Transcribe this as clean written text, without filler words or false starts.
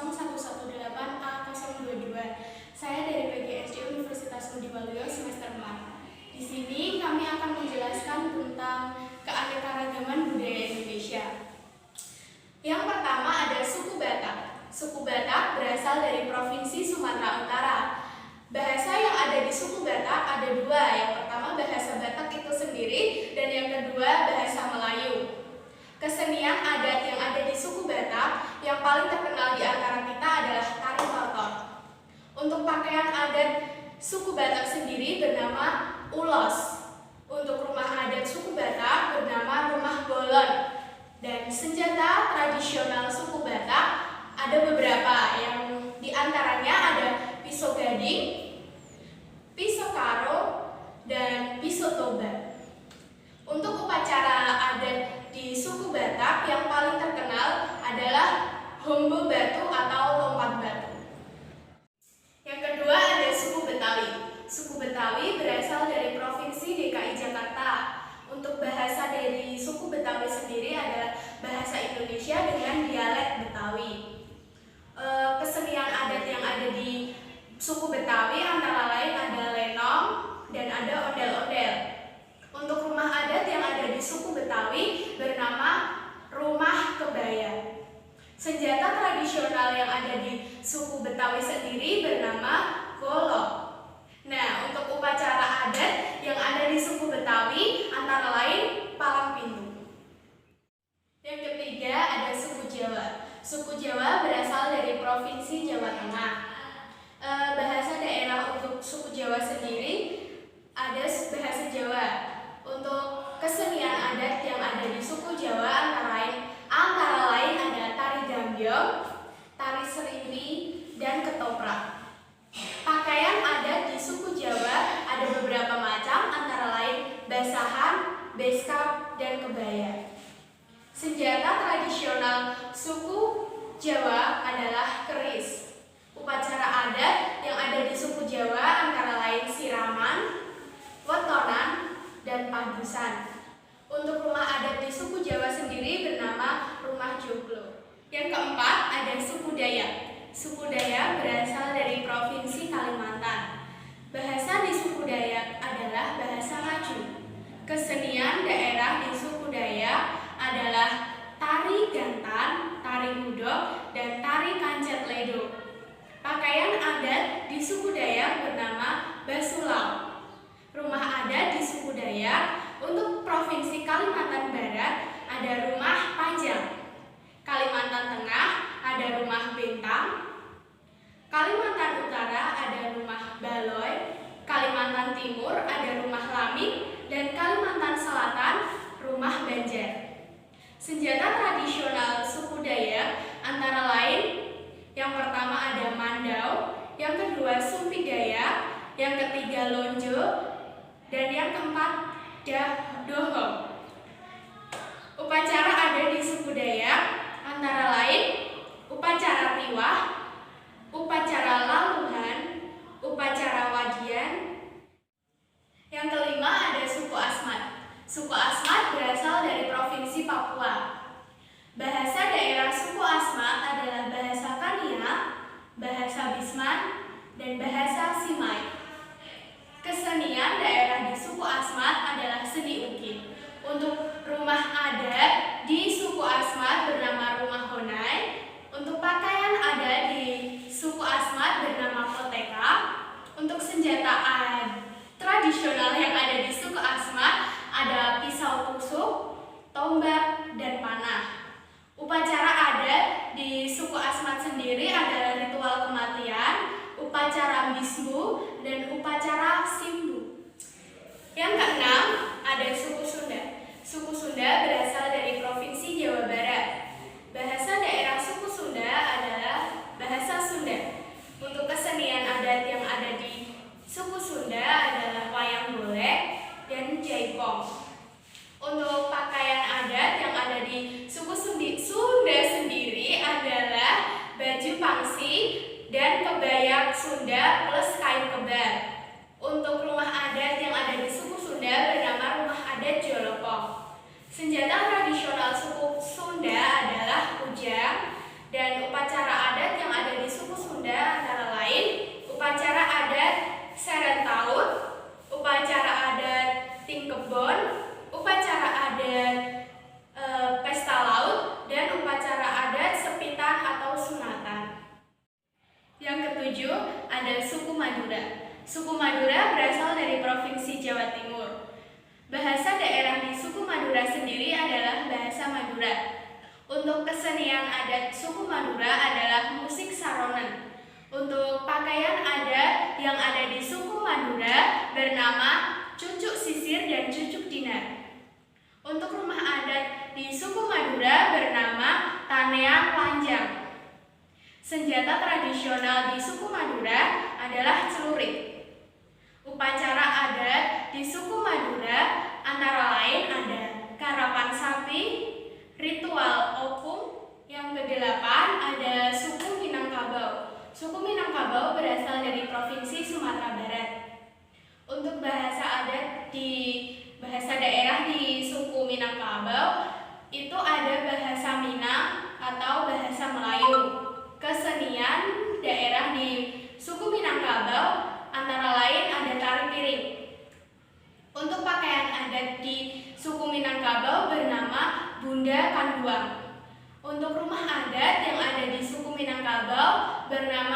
0118A022. Saya dari PGSD Universitas Ngudi Waluyo semester 4. Di sini kami akan menjelaskan tentang keanekaragaman budaya Indonesia. Yang pertama ada suku Batak. Suku Batak berasal dari Provinsi Sumatera Utara. Bahasa yang ada di suku Batak ada dua. Yang pertama bahasa Batak itu sendiri dan yang kedua bahasa Melayu. Kesenian adat yang ada di suku Batak yang paling terkenal di antara kita adalah tari tortor. Untuk pakaian adat suku Batak sendiri bernama ulos. Untuk rumah adat suku Batak bernama rumah bolon. Dan senjata tradisional suku Batak ada beberapa, yang diantaranya ada pisau gading, pisau karo, dan pisau tobat. Untuk upacara adat di suku Batak yang paling terkenal adalah hombo batu atau lompat batu. Yang kedua ada suku Betawi. Suku Betawi berasal dari Provinsi DKI Jakarta. Untuk bahasa dari suku Betawi sendiri adalah bahasa Indonesia dengan dialek Betawi. Kesenian adat yang ada di suku Betawi antara lain ada lenong dan ada ondel-ondel. Untuk rumah adat yang ada di suku Betawi bernama rumah kebaya. Senjata tradisional yang ada di suku Betawi sendiri bernama golok. Nah, untuk upacara adat yang ada di suku Betawi antara lain palang pintu. Yang ketiga ada suku Jawa. Suku Jawa berasal dari Provinsi Jawa Tengah. Bahasa daerah untuk suku Jawa sendiri ada bahasa Jawa. Untuk kesenian adat yang ada di suku Jawa antara lain ada tari gambyong, tari serimpi, dan ketoprak. Pakaian adat di suku Jawa ada beberapa macam, antara lain basahan, beskap, dan kebaya. Senjata tradisional suku Jawa adalah keris. Upacara adat yang ada di suku Jawa antara lain siraman, wetonan, dan padusan. Untuk rumah adat di suku Jawa sendiri bernama rumah joglo. Yang keempat ada suku Dayak. Suku Dayak berasal dari Provinsi Kalimantan. Bahasa di suku Dayak adalah bahasa Ngaju. Kesenian daerah di suku Dayak adalah tari gantan, tari hudok, dan tari kancet ledo. Pakaian adat di suku Dayak bernama basulau. Rumah adat di suku Dayak untuk Provinsi Kalimantan Barat ada rumah panjang. Kalimantan Tengah ada rumah bentang. Kalimantan Utara ada rumah baloy. Kalimantan Timur ada rumah laming. Dan Kalimantan Selatan rumah banjar. Senjata tradisional suku Dayak antara lain yang pertama ada mandau, yang kedua sumpi Dayak, yang ketiga lonjo, dan yang keempat doho. Upacara ada di suku Dayak antara lain upacara tiwah, upacara laluhan, upacara wagian. Yang kelima ada suku Asmat. Suku Asmat berasal dari Provinsi Papua. Bahasa daerah suku Asmat adalah bahasa Kania, bahasa Bisman, dan bahasa Simai. Kesenian daerah di suku Asmat adalah seni ukit. Untuk rumah adat di kesenian adat suku Madura adalah musik saronen. Untuk pakaian adat yang ada di suku Madura bernama cucuk sisir dan cucuk dinar. Untuk rumah adat di suku Madura bernama tanean lanjang. Senjata tradisional di suku Madura adalah celurit. Upacara adat di suku Madura antara lain ada karapan sapi, ritual opung, yang kedelapan ada suku Minangkabau. Suku Minangkabau berasal dari Provinsi Sumatera Barat. Untuk bahasa adat di bahasa daerah di suku Minangkabau itu ada bahasa Minang atau bahasa Melayu. Kesenian daerah di suku Minangkabau antara lain ada tari piring. Untuk pakaian adat di suku Minangkabau bernama Bunda Kanduang. Untuk rumah adat yang ada di suku Minangkabau bernama